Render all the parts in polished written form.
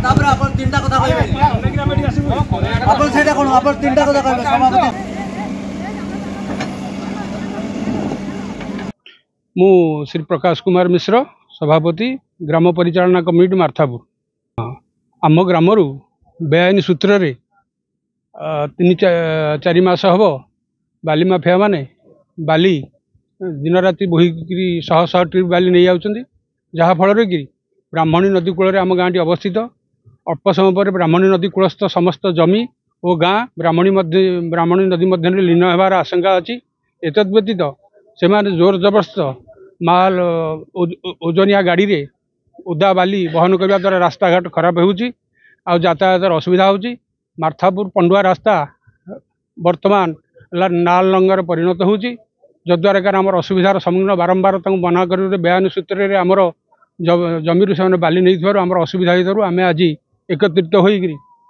तापर आपण तीनटा कथा कहबे आपण सेटा कोन आपण तीनटा कथा कहबे सभापति मु श्री प्रकाश कुमार मिश्र सभापति ग्राम परिचालना कमिटी मार्थापुर आम ग्राम बेआईन सूत्र रे 3-4 मास हम बाली माफिया माने बाली दिन राति बोहिकी शह शह ट्रिप बाली नहीं जाऊँच जहाँफल कि ब्राह्मणी नदी कूल आम गाँटी अवस्थित अल्प समय पर ब्राह्मणी नदी कूलस्थ समस्त जमी और गाँ ब्राह्मणी नदी मध्य लीन होबार आशंका अच्छी एतद व्यतीत से जोर जबरदस्त माल ओजनिया गाड़ी रे उदा बाली बहन करने द्वारा रास्ता घाट खराब हो यातायात असुविधा हो मार्थापुर पंडुआ रास्ता वर्तमान नाल लंगर परिणत हो जद्वारा कार आम असुविधार सम्मुखीन बारंबार मना कर बेआईन सूत्र में आमर जमी से बाली नहीं आम असुविधा हो आम आज एकत्रित हो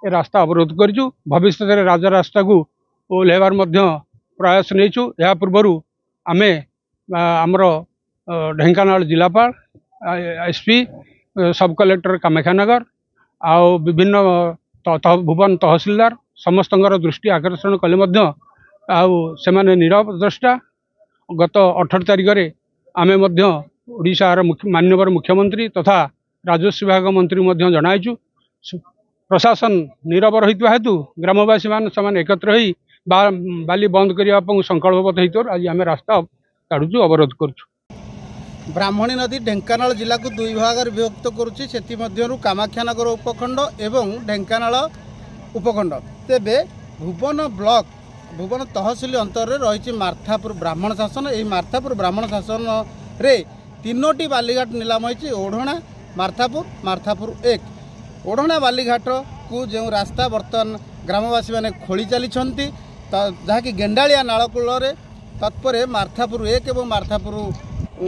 रास्ता अवरोध करूँ भविष्य में राजरास्ता को ओह्लैबार प्रयास नहीं या पूर्वर आम आमर ढेंकानाल जिलापाल एसपी सब कलेक्टर कामाख्यानगर आउ विभिन्न भुवन तहसिलदार समस्त दृष्टि आकर्षण कले आने नीरव द्रष्टा गत 18 तारिख में आम ओडिशार माननीय मुख्यमंत्री तथा राजस्व विभाग मंत्री जनाइचु प्रशासन नीरव रही हेतु ग्रामवासी मान एकत्र हो बाली बंद करने संकल्पबद्ध होती आज आम रास्ता काढ़ु अवरोध करुँ। ब्राह्मणी नदी ढेंकानाल जिला को दुई भाग विभक्त करुच्ची से कामाख्यानगर उपखंड एवं ढेंकानाल उपखंड तेबे भुवन ब्लॉक भुवन तहसिल अंतर रही मार्थापुर ब्राह्मण शासन यही मार्थापुर ब्राह्मण शासन रे 3टी बालीघाट नीलाम होती ओढ़णा मार्थापुर मार्थापुर 1 ओढ़णा बालीघाट को जो रास्ता बर्तमान ग्रामवासी मैंने खोली चली जहाँकि गेंडालिया नालकूल तत्पर मार्थापुर 1 और मार्थापुर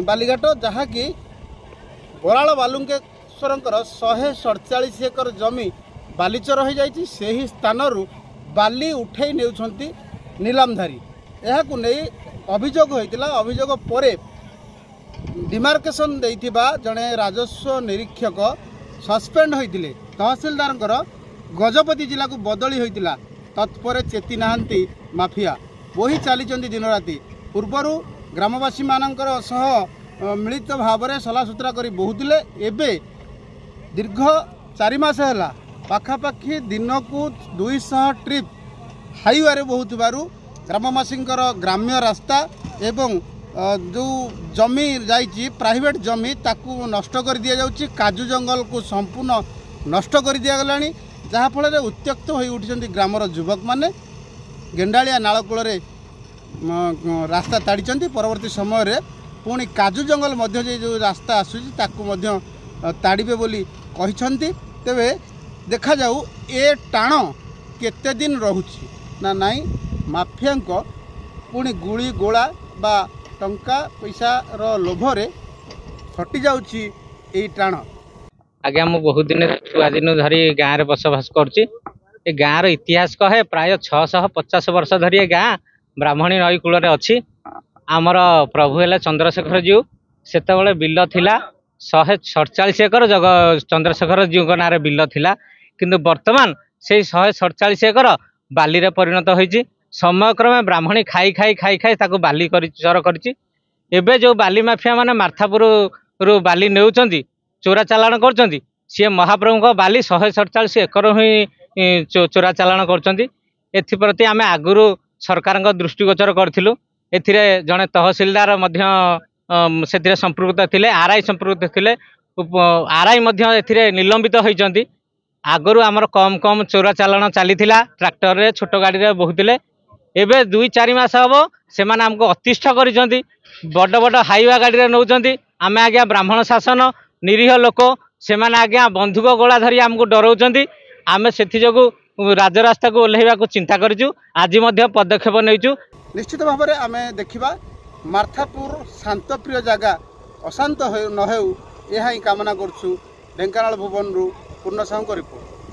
बालीघाट जहाँकि बराल बालुंकेश्वर 147 एकर जमी बालीचर हो जाती से ही स्थान बाली उठे नेउछंती नीलामधारी यह नहीं अभियोग होता अभियोग पर डिमार्केशन देइथिबा जड़े राजस्व निरीक्षक सस्पेंड होते तहसिलदार गजपति जिला को बदली होता तत्पर चेती नहांती माफिया वही चली दिन राति पूर्वर ग्रामवासी मानकर सह मिलित भाव में सलासुतरा कर बहुले एबे दीर्घ 4 मास है पाखापाखि दिन को 200 ट्रिप हाईवे बहुत ग्रामवासी ग्राम्य रास्ता एवं जो जमी जाइए प्राइवेट जमी ताकू नष्ट कर दि जाउची काजू जंगल को संपूर्ण नष्ट कर दिगला जहाँफल उत्त्यक्त हो उठी ग्रामर युवक मैंने गेंडालिया नालकूल रास्ता ताड़ी परवर्ती समय रे पुणी काजू जंगल मध्य जो रास्ता आसूँ ताड़े बोली कहते तेरे देखा जाऊ ए टाण केते दिन रोची ना नाई माफिया पुणी गुली गोला बा टंका पैसा लोभरे हटि जाउची ए टाण। आज्ञा मु बहुत दिन छुआ दिन धरी गाँव में बसवास करुँची गाँव इतिहास कहे प्राय 650 वर्ष धरी गाँ ब्राह्मणी नई कूल अच्छी आमर प्रभु है चंद्रशेखर जीव से बिल थिला 147 एकर जग चंद्रशेखर जीव ना बिल थिला किंतु वर्तमान से 147 एकर बाली रे परिणत होइछि समयक्रमे ब्राह्मणी खाई खाई खाई खाई ताको बाली चर करछि एबे जो बाली माफिया माने मार्थापुर रु बाली नेउचंती चोरा चालाण करचंती सी महाप्रभु बाली 147 एकर ही चोरा चालाण करचंती एथिप्रति आमे आगुरु सरकार दृष्टिगोचर करूँ एथिरे जड़े तहसिलदार से संपृक्त थे आरआई संपृक्त थे आरआई निलंबित होती आगु आमर कम कम चोरा चालाण चली ट्रैक्टर रे छोट गाड़ी रे बहुले एवं 2-4 मास हम से आमको अतिष्ठ कर बड़ बड़ हाईवा गाड़ी रे नौकरी आम आज्ञा ब्राह्मण शासन निरीह लोक से आज्ञा बंधुक गोला धरी आमको डराउं आम से राजरास्ता को ओह्लैवा को चिंता करूँ आज पदक्षेप नहीं निश्चित भाव में आम देखा मार्थापुर शांतप्रिय जगह अशांत न हो यह कामना करुँ ढेंकानाल भुवन पूर्ण साहू रिपोर्ट।